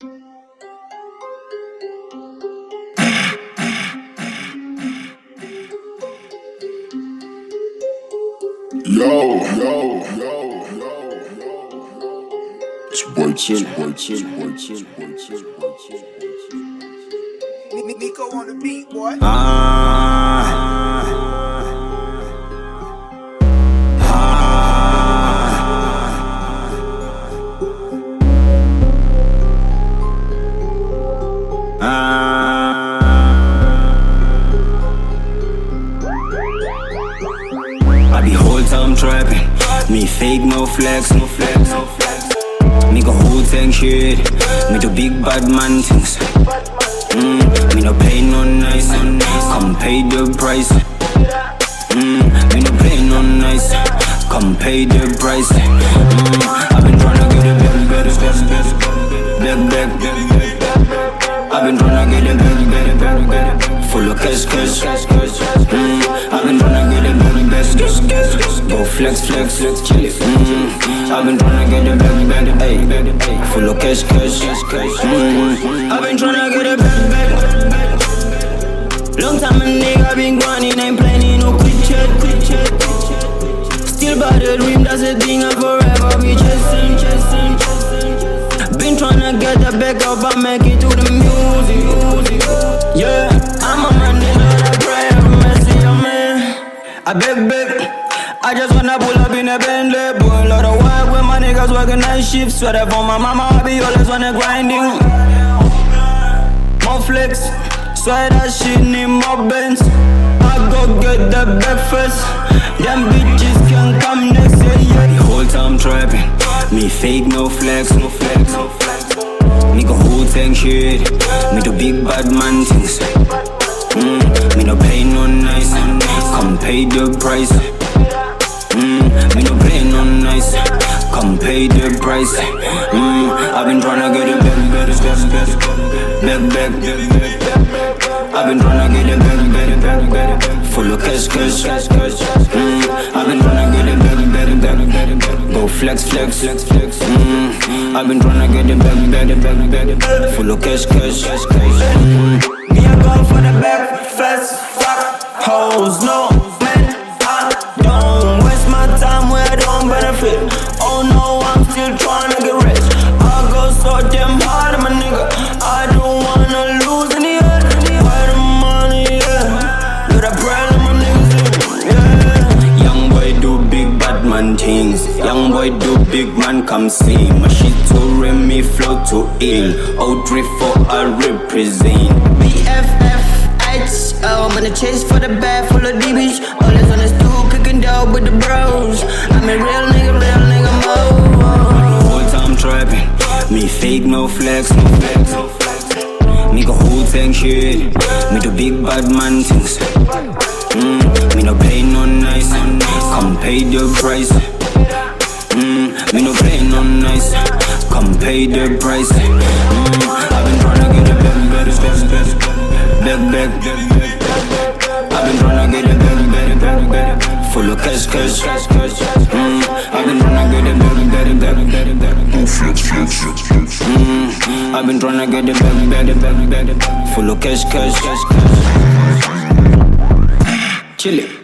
It's white chill. Nico on the beat, boy. I be whole time trapping, me fake no flex. Me go whole tank shit, me do big bad man things. Me no pay no nice, come pay the price. Me no pay no nice, come pay the price. I've been tryna get it back. I've been tryna get it back. Full of cash. I've been tryna get it back. Go flex, chill it. I've been tryna get it back. Full of cash. I've been tryna get it back. Long time a nigga been grinding, ain't playing no quit chat. Still by the dream, that's the thing I forever be chasing. Been tryna get the back up and make it to the music. Yeah, I'm a man, nigga, that pray have mercy on me. I beg, I just wanna pull up in a Bentley. Boy, lot of work when my niggas working night shifts. Sweater for my mama, I be always on the grinding. More flex, swear that shit need more Benz. I go get the breakfast, them bitches can come next. Yeah. The whole time trapping, me fake no flex. Me go whole tank shit, me do big bad man things. Me no pay no nice, come pay the price. Me no play no nice, come pay the price. I've been tryna get it back. I've been tryna get it back. Full of cash. I've been tryna get it back. Go flex. I've been tryna get it back. Full of cash. Me a go for the breakfast. Fuck hoes, no man. I don't waste my time where I don't benefit. Oh no, I'm still tryna get rich. I go so damn hard, my nigga. I don't wanna lose in the end. Where the money, yeah. With a brand of my niggas, yeah. Young boy do big bad man things. Young boy do big man come see. My shit to rim me flow to ill. O34 I represent. BFFHO, I'm gonna chase for the bag full of DBs. Always on the stool cooking dope with the bros. I'm a real nigga mode. Whole time trapping, me fake no flex. Me go whole tank shit, me do big bad man things. Me no pay no nice, come pay the price. Me no pay no nice, come pay the price. I've been tryna get it back. I've been tryna get it back. Full of cash. I've been tryna get it back. I've been tryna get it back. Full of cash. Chill it.